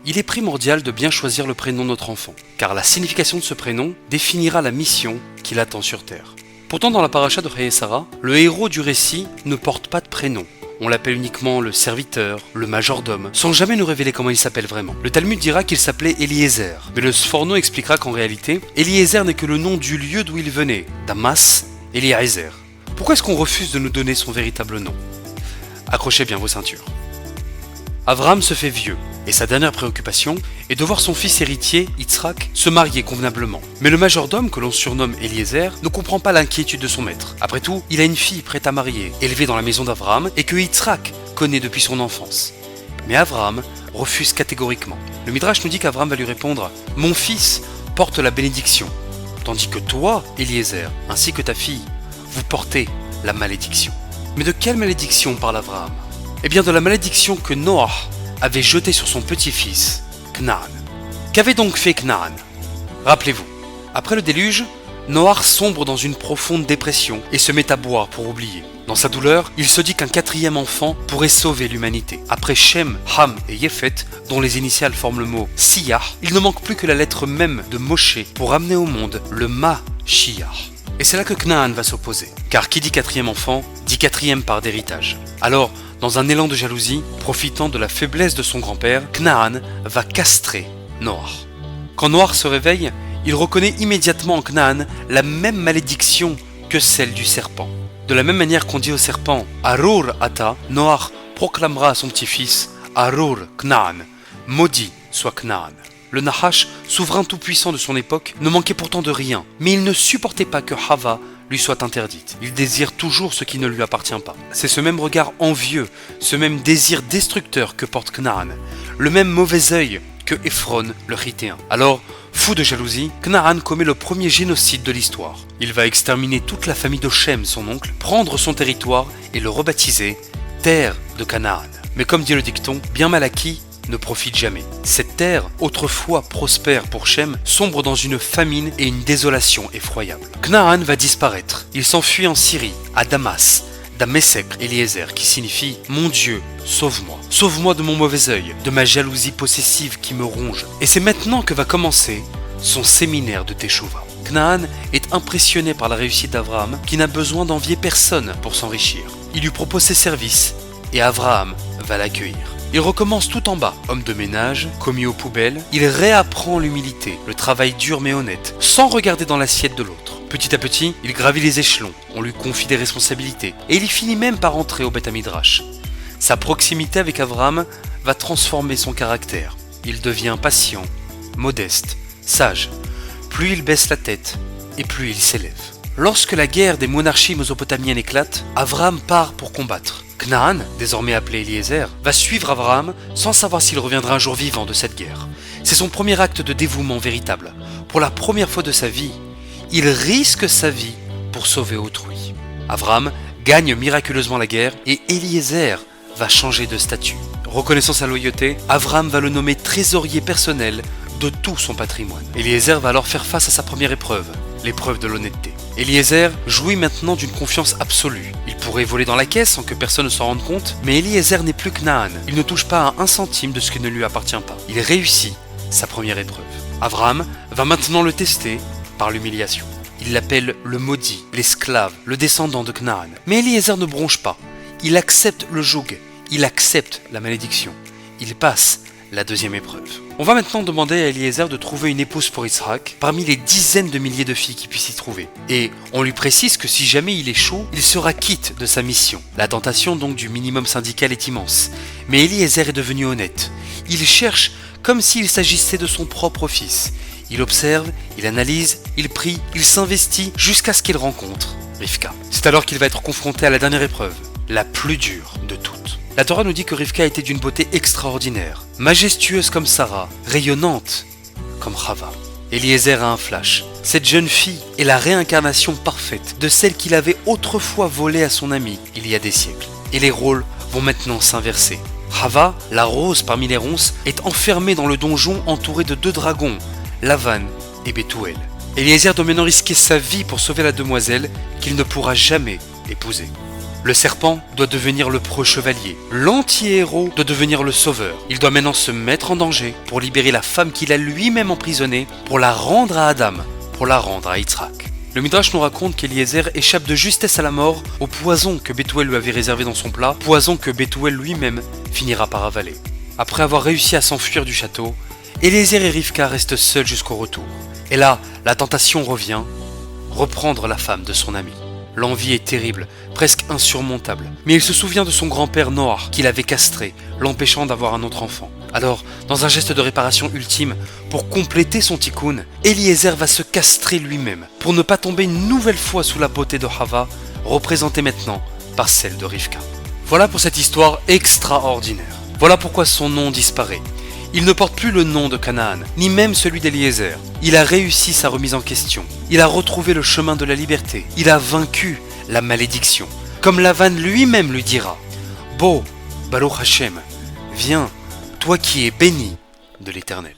il est primordial de bien choisir le prénom de notre enfant, car la signification de ce prénom définira la mission qu'il attend sur Terre. Pourtant, dans la paracha de Chayei Sarah, le héros du récit ne porte pas de prénom. On l'appelle uniquement le serviteur, le majordome, sans jamais nous révéler comment il s'appelle vraiment. Le Talmud dira qu'il s'appelait Eliezer, mais le Sforno expliquera qu'en réalité, Eliezer n'est que le nom du lieu d'où il venait, Damas, Eliezer. Pourquoi est-ce qu'on refuse de nous donner son véritable nom? Accrochez bien vos ceintures. Abraham se fait vieux, et sa dernière préoccupation est de voir son fils héritier, Yitzhak, se marier convenablement. Mais le majordome, que l'on surnomme Eliezer, ne comprend pas l'inquiétude de son maître. Après tout, il a une fille prête à marier, élevée dans la maison d'Abraham, et que Yitzhak connaît depuis son enfance. Mais Abraham refuse catégoriquement. Le Midrash nous dit qu'Abraham va lui répondre « Mon fils porte la bénédiction, tandis que toi, Eliezer, ainsi que ta fille, vous portez la malédiction. » Mais de quelle malédiction parle Abraham? Eh bien de la malédiction que Noah avait jetée sur son petit-fils, Canaan. Qu'avait donc fait Canaan? Rappelez-vous, après le déluge, Noah sombre dans une profonde dépression et se met à boire pour oublier. Dans sa douleur, il se dit qu'un quatrième enfant pourrait sauver l'humanité. Après Shem, Ham et Yefet, dont les initiales forment le mot Siyah, il ne manque plus que la lettre même de Moshe pour amener au monde le Ma-Shiach. Et c'est là que Canaan va s'opposer, car qui dit quatrième enfant, dit quatrième part d'héritage. Alors, dans un élan de jalousie, profitant de la faiblesse de son grand-père, Canaan va castrer Noah. Quand Noah se réveille, il reconnaît immédiatement en Canaan la même malédiction que celle du serpent. De la même manière qu'on dit au serpent « Arur ata », Noah proclamera à son petit-fils « Arur Canaan », maudit soit Canaan. Le Nahash, souverain tout-puissant de son époque, ne manquait pourtant de rien, mais il ne supportait pas que Hava lui soit interdite. Il désire toujours ce qui ne lui appartient pas. C'est ce même regard envieux, ce même désir destructeur que porte Canaan, le même mauvais œil que Ephron le Hittéen. Alors, fou de jalousie, Canaan commet le premier génocide de l'histoire. Il va exterminer toute la famille de Shem, son oncle, prendre son territoire et le rebaptiser Terre de Canaan. Mais comme dit le dicton, bien mal acquis ne profite jamais. Cette terre, autrefois prospère pour Shem, sombre dans une famine et une désolation effroyable. Canaan va disparaître. Il s'enfuit en Syrie, à Damas, d'Amesek Eliezer, qui signifie « Mon Dieu, sauve-moi. Sauve-moi de mon mauvais œil, de ma jalousie possessive qui me ronge. » Et c'est maintenant que va commencer son séminaire de Teshuvah. Canaan est impressionné par la réussite d'Abraham, qui n'a besoin d'envier personne pour s'enrichir. Il lui propose ses services, et Abraham va l'accueillir. Il recommence tout en bas, homme de ménage, commis aux poubelles, il réapprend l'humilité, le travail dur mais honnête, sans regarder dans l'assiette de l'autre. Petit à petit, il gravit les échelons, on lui confie des responsabilités, et il finit même par entrer au Beth Midrash. Sa proximité avec Abraham va transformer son caractère. Il devient patient, modeste, sage. Plus il baisse la tête, et plus il s'élève. Lorsque la guerre des monarchies mésopotamiennes éclate, Abraham part pour combattre. Canaan, désormais appelé Eliezer, va suivre Abraham sans savoir s'il reviendra un jour vivant de cette guerre. C'est son premier acte de dévouement véritable. Pour la première fois de sa vie, il risque sa vie pour sauver autrui. Abraham gagne miraculeusement la guerre et Eliezer va changer de statut. Reconnaissant sa loyauté, Abraham va le nommer trésorier personnel de tout son patrimoine. Eliezer va alors faire face à sa première épreuve, l'épreuve de l'honnêteté. Eliezer jouit maintenant d'une confiance absolue. Il pourrait voler dans la caisse sans que personne ne s'en rende compte, mais Eliezer n'est plus Canaan. Il ne touche pas à un centime de ce qui ne lui appartient pas. Il réussit sa première épreuve. Abraham va maintenant le tester par l'humiliation. Il l'appelle le maudit, l'esclave, le descendant de Canaan. Mais Eliezer ne bronche pas. Il accepte le joug, il accepte la malédiction. Il passe la deuxième épreuve. On va maintenant demander à Eliezer de trouver une épouse pour Yitzhak parmi les dizaines de milliers de filles qui puissent y trouver. Et on lui précise que si jamais il échoue, il sera quitte de sa mission. La tentation donc du minimum syndical est immense. Mais Eliezer est devenu honnête. Il cherche comme s'il s'agissait de son propre fils. Il observe, il analyse, il prie, il s'investit jusqu'à ce qu'il rencontre Rivka. C'est alors qu'il va être confronté à la dernière épreuve, la plus dure de toutes. La Torah nous dit que Rivka était d'une beauté extraordinaire, majestueuse comme Sarah, rayonnante comme Chava. Eliezer a un flash. Cette jeune fille est la réincarnation parfaite de celle qu'il avait autrefois volée à son ami il y a des siècles. Et les rôles vont maintenant s'inverser. Chava, la rose parmi les ronces, est enfermée dans le donjon entourée de deux dragons, Lavan et Bethuel. Eliezer doit maintenant risquer sa vie pour sauver la demoiselle qu'il ne pourra jamais épouser. Le serpent doit devenir le pro-chevalier. L'anti-héros doit devenir le sauveur. Il doit maintenant se mettre en danger pour libérer la femme qu'il a lui-même emprisonnée, pour la rendre à Adam, pour la rendre à Yitzhak. Le Midrash nous raconte qu'Eliezer échappe de justesse à la mort au poison que Bethuel lui avait réservé dans son plat, poison que Bethuel lui-même finira par avaler. Après avoir réussi à s'enfuir du château, Eliezer et Rivka restent seuls jusqu'au retour. Et là, la tentation revient, reprendre la femme de son ami. L'envie est terrible, presque insurmontable. Mais il se souvient de son grand-père Noah, qu'il avait castré, l'empêchant d'avoir un autre enfant. Alors, dans un geste de réparation ultime, pour compléter son tikkun, Eliezer va se castrer lui-même, pour ne pas tomber une nouvelle fois sous la beauté de Hava, représentée maintenant par celle de Rivka. Voilà pour cette histoire extraordinaire. Voilà pourquoi son nom disparaît. Il ne porte plus le nom de Canaan, ni même celui d'Eliezer. Il a réussi sa remise en question. Il a retrouvé le chemin de la liberté. Il a vaincu la malédiction. Comme Lavan lui-même lui dira, « Bo, Baruch Hashem, viens, toi qui es béni de l'Éternel. »